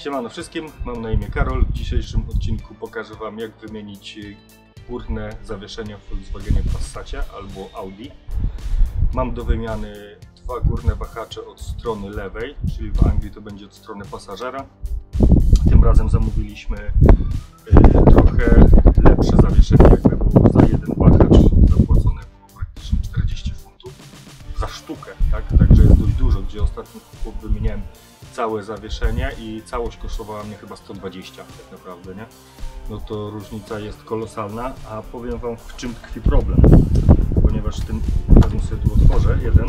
Siemano wszystkim, mam na imię Karol. W dzisiejszym odcinku pokażę Wam, jak wymienić górne zawieszenia w Volkswagenie Passacie albo Audi. Mam do wymiany dwa górne wahacze od strony lewej, czyli w Anglii to będzie od strony pasażera. Tym razem zamówiliśmy trochę lepsze zawieszenie, jakby było za jeden wahacz zapłacone było praktycznie 40 funtów za sztukę, tak? Także jest dość dużo, gdzie ostatnio wymieniałem całe zawieszenie i całość kosztowała mnie chyba 120 tak naprawdę, nie? No to różnica jest kolosalna, a powiem Wam, w czym tkwi problem, ponieważ tym razem sobie tu otworzę jeden,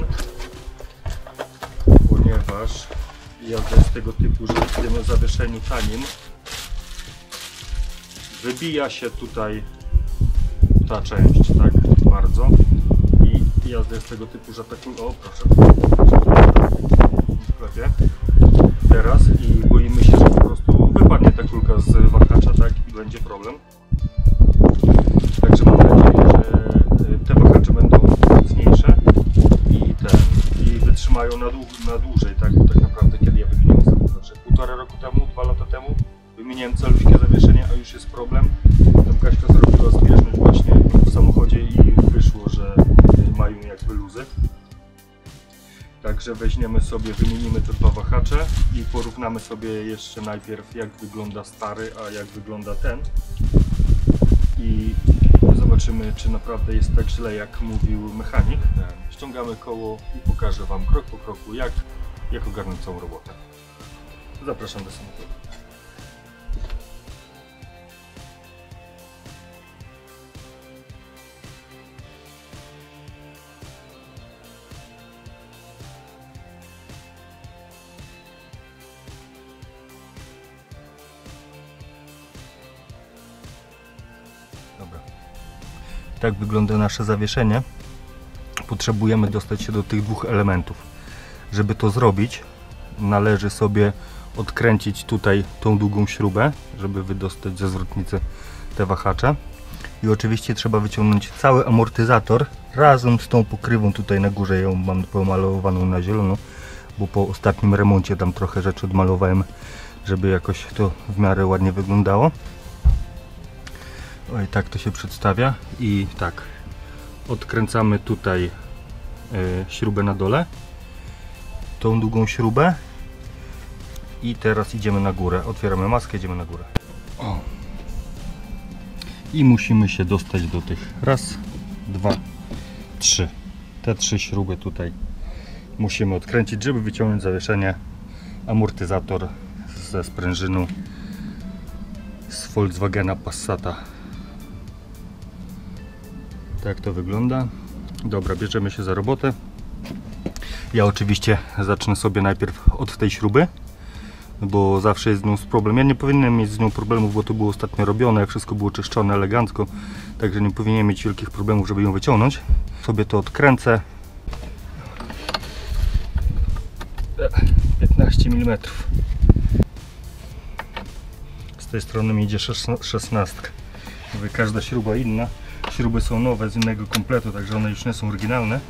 ponieważ jazda jest tego typu, że w tym zawieszeniu tanim wybija się tutaj ta część, tak bardzo, i jazda jest tego typu, że takim, o proszę, w sklepie teraz i boimy się, że po prostu wypadnie ta kulka z wahacza, tak, i będzie problem. Także mam nadzieję, że te wahacze będą mocniejsze i wytrzymają na dłużej, tak, bo tak naprawdę kiedy ja wymieniłem sobie, półtora roku temu, 2 lata temu wymieniałem całówkę zawieszenia, a już jest problem. Tam Kaśka zrobiła zbieżność właśnie w samochodzie i wyszło, że mają jakby luzy. Także weźmiemy sobie, wymienimy te dwa wahacze i porównamy sobie jeszcze najpierw, jak wygląda stary, a jak wygląda ten. I zobaczymy, czy naprawdę jest tak źle, jak mówił mechanik. Ściągamy koło i pokażę Wam krok po kroku, jak ogarnąć całą robotę. Zapraszam do samochodu. Dobra. Tak wygląda nasze zawieszenie. Potrzebujemy dostać się do tych dwóch elementów. Żeby to zrobić, należy sobie odkręcić tutaj tą długą śrubę, żeby wydostać ze zwrotnicy te wahacze. I oczywiście trzeba wyciągnąć cały amortyzator razem z tą pokrywą tutaj na górze. Ją mam pomalowaną na zielono, bo po ostatnim remoncie tam trochę rzeczy odmalowałem, żeby jakoś to w miarę ładnie wyglądało. Oj, tak to się przedstawia i tak odkręcamy tutaj śrubę na dole, tą długą śrubę, i teraz idziemy na górę, otwieramy maskę, idziemy na górę. O. I musimy się dostać do tych raz, dwa, trzy. Te 3 śruby tutaj musimy odkręcić, żeby wyciągnąć zawieszenie, amortyzator ze sprężyną z Volkswagena Passata. Tak to wygląda. Dobra, bierzemy się za robotę. Ja oczywiście zacznę sobie najpierw od tej śruby, bo zawsze jest z nią problem. Ja nie powinienem mieć z nią problemów, bo to było ostatnio robione, wszystko było czyszczone elegancko, także nie powinienem mieć wielkich problemów, żeby ją wyciągnąć. Sobie to odkręcę. 15 mm. Z tej strony mi idzie 16. Mówię, każda śruba inna. Śruby są nowe, z innego kompletu, także one już nie są oryginalne.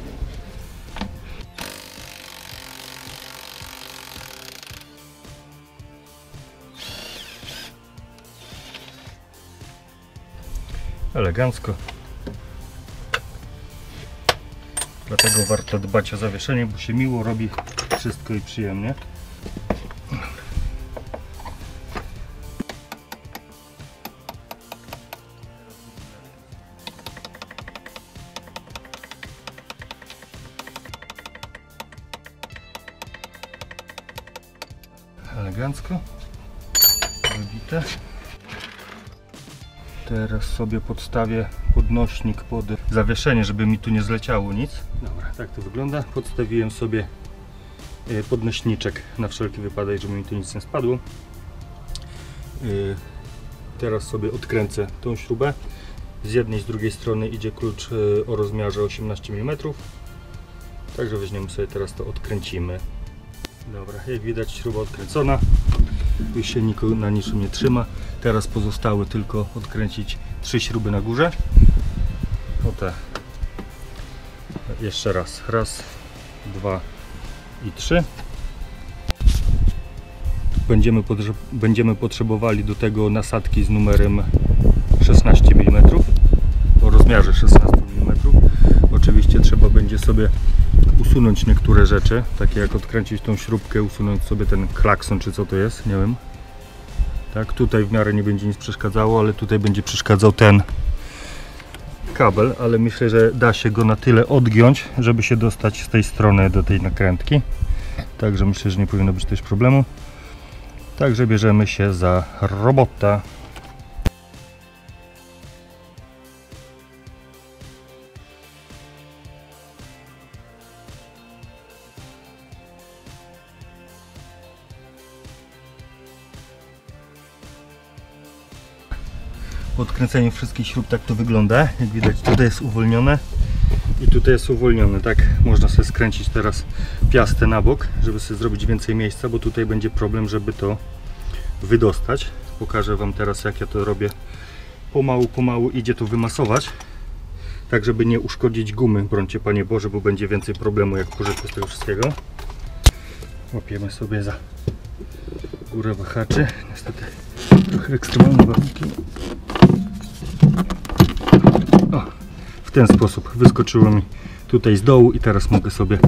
Elegancko. Dlatego warto dbać o zawieszenie, bo się miło robi wszystko i przyjemnie. Elegancko wybite. Teraz sobie podstawię podnośnik pod zawieszenie, żeby mi tu nie zleciało nic. Dobra, tak to wygląda. Podstawiłem sobie podnośniczek na wszelki wypadek, żeby mi tu nic nie spadło. Teraz sobie odkręcę tą śrubę. Z jednej i z drugiej strony idzie klucz o rozmiarze 18 mm. Także weźmiemy sobie teraz to, odkręcimy. Dobra, jak widać śruba odkręcona. Już się na niczym nie trzyma. Teraz pozostały tylko odkręcić 3 śruby na górze. O te. Jeszcze raz. Raz, 2 i 3. Będziemy potrzebowali do tego nasadki z numerem 16 mm, o rozmiarze 16 mm. Oczywiście trzeba będzie sobie usunąć niektóre rzeczy, takie jak odkręcić tą śrubkę, usunąć sobie ten klakson, czy co to jest, nie wiem. Tak, tutaj w miarę nie będzie nic przeszkadzało, ale tutaj będzie przeszkadzał ten kabel, ale myślę, że da się go na tyle odgiąć, żeby się dostać z tej strony do tej nakrętki. Także myślę, że nie powinno być też problemu. Także bierzemy się za robotę. Po odkręceniu wszystkich śrub tak to wygląda. Jak widać, tutaj jest uwolnione i tutaj jest uwolnione. Tak można sobie skręcić teraz piastę na bok, żeby sobie zrobić więcej miejsca, bo tutaj będzie problem, żeby to wydostać. Pokażę Wam teraz, jak ja to robię. Pomału idzie to wymasować, tak żeby nie uszkodzić gumy, brońcie Panie Boże, bo będzie więcej problemu jak pożytku z tego wszystkiego. Łapiemy sobie za górę wahaczy. Niestety trochę ekstremalne warunki. O, w ten sposób wyskoczyło mi tutaj z dołu i teraz mogę sobie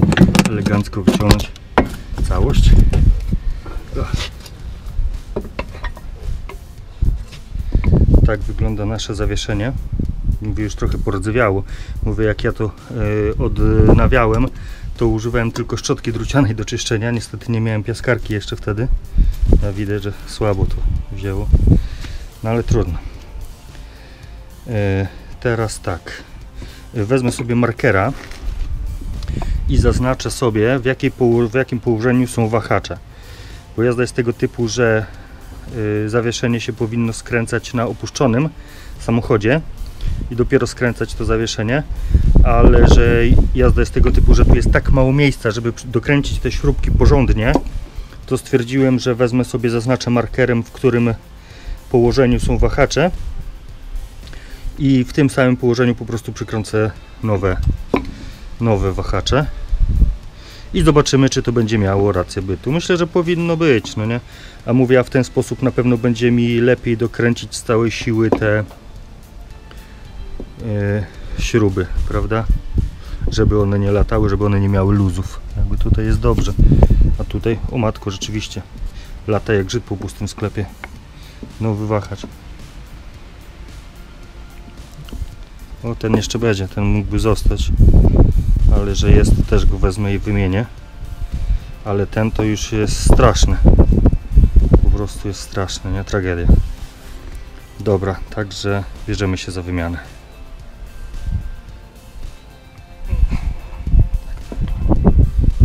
elegancko wyciągnąć całość. Tak wygląda nasze zawieszenie. Mówię, już trochę pordzewiało. Mówię, jak ja to odnawiałem, to używałem tylko szczotki drucianej do czyszczenia. Niestety nie miałem piaskarki jeszcze wtedy. Ja widać, że słabo to wzięło. No ale trudno. Teraz tak. Wezmę sobie markera i zaznaczę sobie, w jakim położeniu są wahacze. Bo jazda jest tego typu, że zawieszenie się powinno skręcać na opuszczonym samochodzie i dopiero skręcać to zawieszenie, ale że jazda jest tego typu, że tu jest tak mało miejsca, żeby dokręcić te śrubki porządnie, to stwierdziłem, że wezmę sobie, zaznaczę markerem, w którym położeniu są wahacze i w tym samym położeniu po prostu przykręcę nowe wahacze i zobaczymy, czy to będzie miało rację bytu. Myślę, że powinno być, no nie? A mówię, a w ten sposób na pewno będzie mi lepiej dokręcić z całej siły te śruby, prawda? Żeby one nie latały, żeby one nie miały luzów. Jakby tutaj jest dobrze. A tutaj, o matko, rzeczywiście lata jak żyd po pustym sklepie. Nowy wahacz. O, ten jeszcze będzie, ten mógłby zostać. Ale że jest, to też go wezmę i wymienię. Ale ten to już jest straszny. Po prostu jest straszny, nie? Tragedia. Dobra, także bierzemy się za wymianę.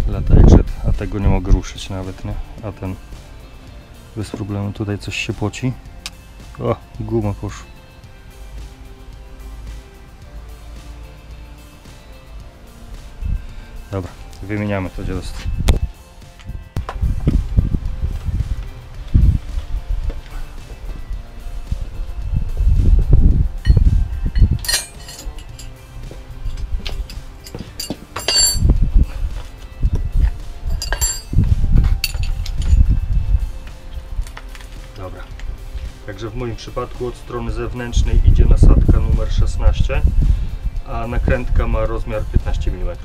Lata jak żyd, a tego nie mogę ruszyć nawet, nie? A ten bez problemu, tutaj coś się poci. O, guma poszła. Dobra, wymieniamy to dziadostwo. Dobra, także w moim przypadku od strony zewnętrznej idzie nasadka numer 16, a nakrętka ma rozmiar 15 mm.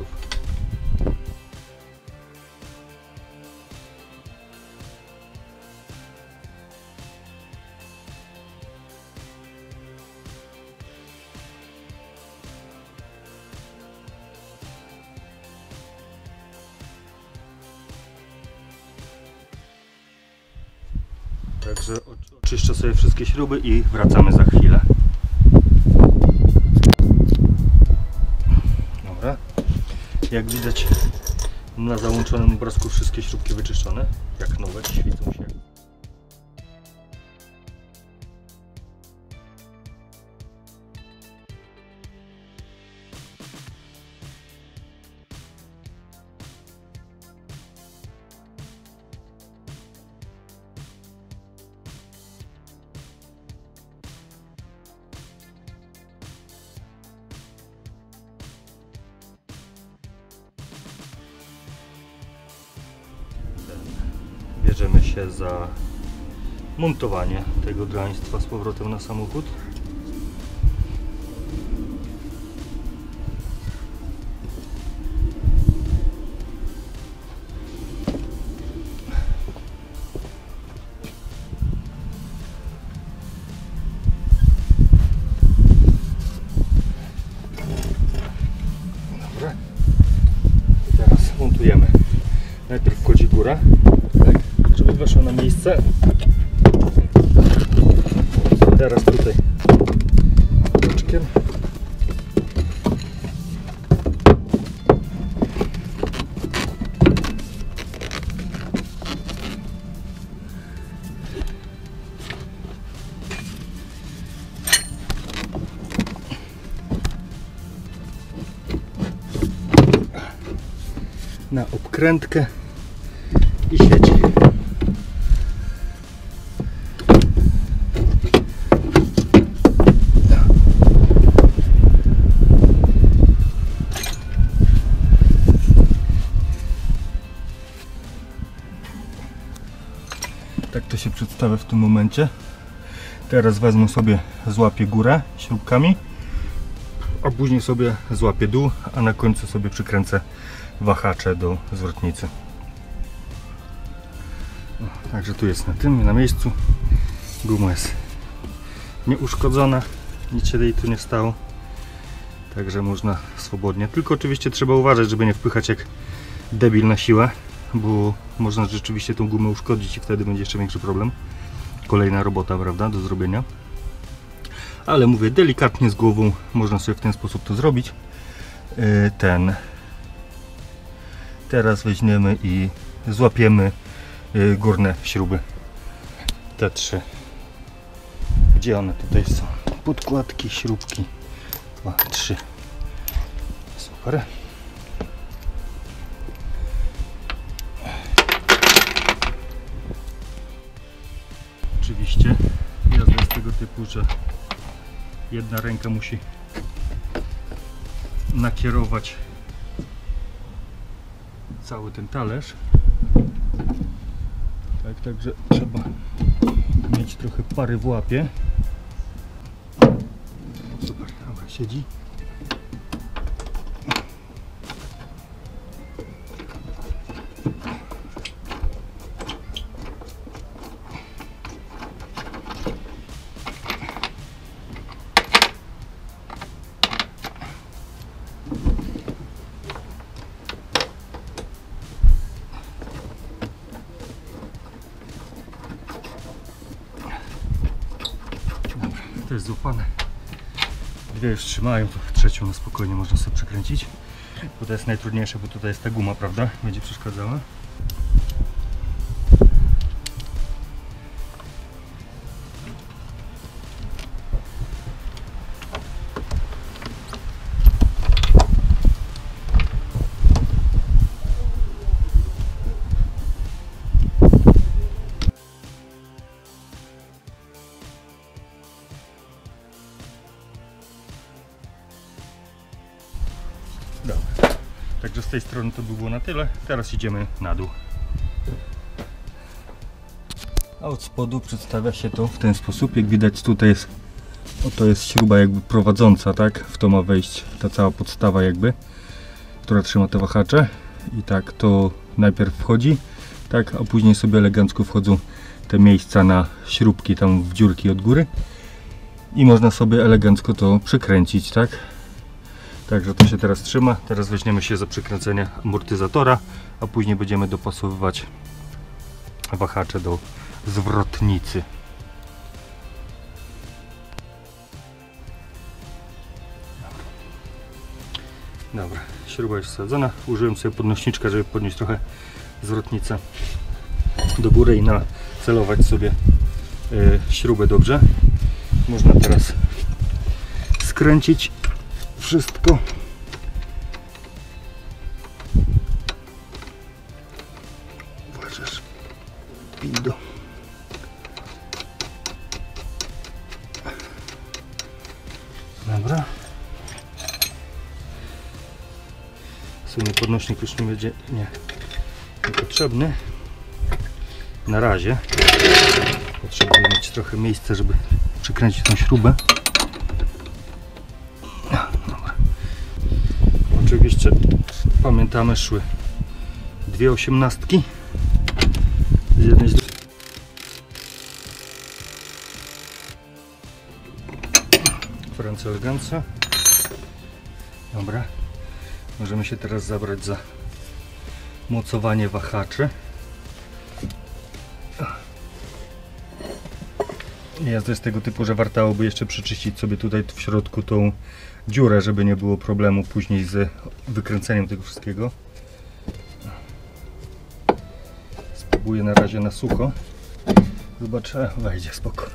Także oczyszczę sobie wszystkie śruby i wracamy za chwilę. Dobra. Jak widać na załączonym obrazku wszystkie śrubki wyczyszczone, jak nowe, świecą się. Bierzemy się się za montowanie tego draństwa z powrotem na samochód. Dobra. I teraz montujemy. Najpierw wchodzi góra, tak, żeby weszła na miejsce. Teraz tutaj boczkiem. Na obkrętkę i sieć. Tak to się przedstawia w tym momencie. Teraz wezmę sobie, złapię górę śrubkami, a później sobie złapię dół, a na końcu sobie przykręcę wahacze do zwrotnicy. Także tu jest na miejscu. Guma jest nieuszkodzona, nic się jej tu nie stało. Także można swobodnie. Tylko oczywiście trzeba uważać, żeby nie wpychać jak debil na siłę, bo można rzeczywiście tą gumę uszkodzić i wtedy będzie jeszcze większy problem. Kolejna robota, prawda, do zrobienia. Ale mówię, delikatnie z głową można sobie w ten sposób to zrobić. Teraz weźmiemy i złapiemy górne śruby. Te trzy. Gdzie one tutaj są? Podkładki, śrubki. 2, 3. Super. Oczywiście jazda jest tego typu, że jedna ręka musi nakierować cały ten talerz. Tak, także trzeba mieć trochę pary w łapie. Super, dobra, siedzi. To jest złapane. Dwie już trzymają, to trzecią na spokojnie można sobie przekręcić. Bo to jest najtrudniejsze, bo tutaj jest ta guma, prawda? Będzie przeszkadzała. Dobra. Także z tej strony to by było na tyle. Teraz idziemy na dół. A od spodu przedstawia się to w ten sposób. Jak widać, tutaj jest, oto jest śruba jakby prowadząca, tak? W to ma wejść ta cała podstawa jakby, która trzyma te wahacze. I tak to najpierw wchodzi, tak, a później sobie elegancko wchodzą te miejsca na śrubki tam w dziurki od góry. I można sobie elegancko to przykręcić, tak? Także to się teraz trzyma. Teraz weźmiemy się za przykręcenie amortyzatora, a później będziemy dopasowywać wahacze do zwrotnicy. Dobra, śruba jest wsadzona. Użyłem sobie podnośniczka, żeby podnieść trochę zwrotnicę do góry i nacelować sobie śrubę dobrze. Można teraz skręcić wszystko. Uważasz, pildo. Dobra. W sumie podnośnik już nie będzie niepotrzebny. Na razie potrzebuję mieć trochę miejsca, żeby przykręcić tą śrubę. Dobra. Oczywiście pamiętamy, szły dwie 18 z jednej z drugiej. France elegancja. Dobra. Możemy się teraz zabrać za mocowanie wahaczy. Jazda jest tego typu, że wartałoby jeszcze przeczyścić sobie tutaj w środku tą dziurę, żeby nie było problemu później z wykręceniem tego wszystkiego. Spróbuję na razie na sucho. Zobaczę, wejdzie spoko.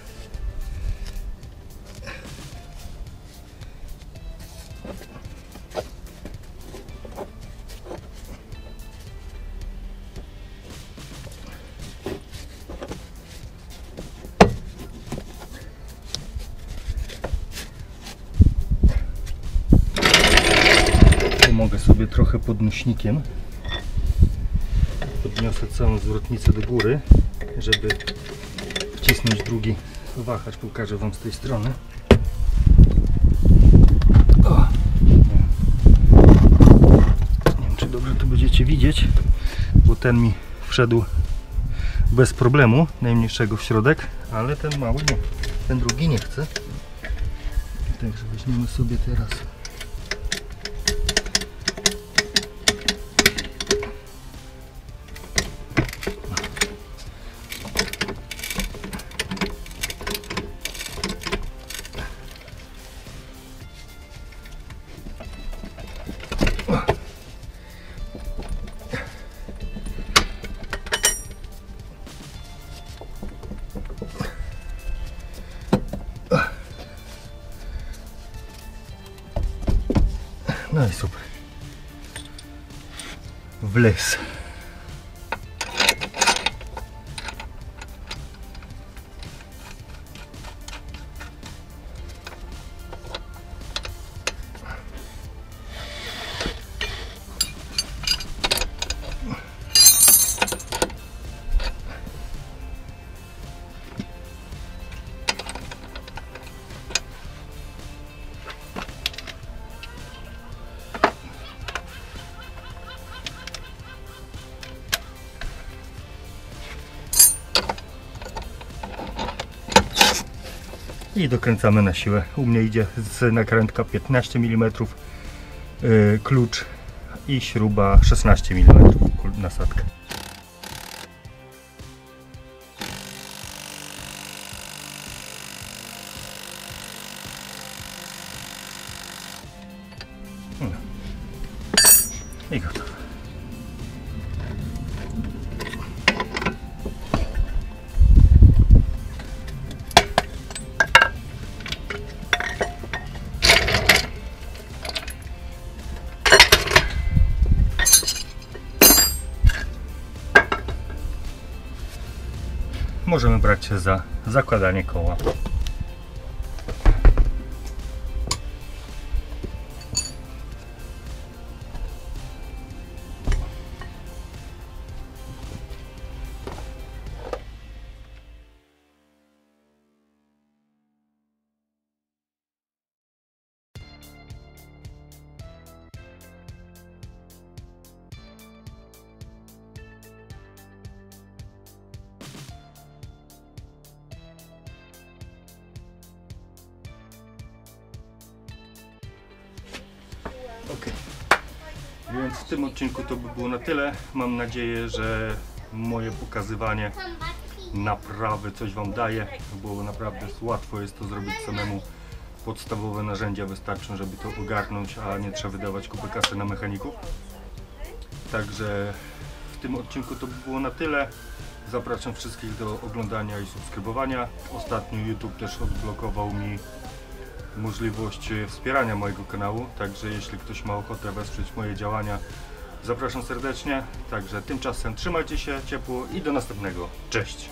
Pomogę sobie trochę podnośnikiem. Podniosę całą zwrotnicę do góry, żeby wcisnąć drugi wahacz. Pokażę Wam z tej strony. O. Nie wiem, czy dobrze to będziecie widzieć, bo ten mi wszedł bez problemu, najmniejszego w środek, ale ten mały nie. Ten drugi nie chce. Także weźmiemy sobie teraz no i super. W les. I dokręcamy na siłę. U mnie idzie z nakrętka 15 mm, klucz i śruba 16 mm, nasadka. I gotowe. Możemy brać się za zakładanie koła. Ok, więc w tym odcinku to by było na tyle. Mam nadzieję, że moje pokazywanie naprawy coś Wam daje, bo naprawdę łatwo jest to zrobić samemu. Podstawowe narzędzia wystarczą, żeby to ogarnąć, a nie trzeba wydawać kupy kasy na mechaników. Także w tym odcinku to by było na tyle. Zapraszam wszystkich do oglądania i subskrybowania. Ostatnio YouTube też odblokował mi możliwość wspierania mojego kanału, także jeśli ktoś ma ochotę wesprzeć moje działania, zapraszam serdecznie. Także tymczasem trzymajcie się ciepło i do następnego. Cześć!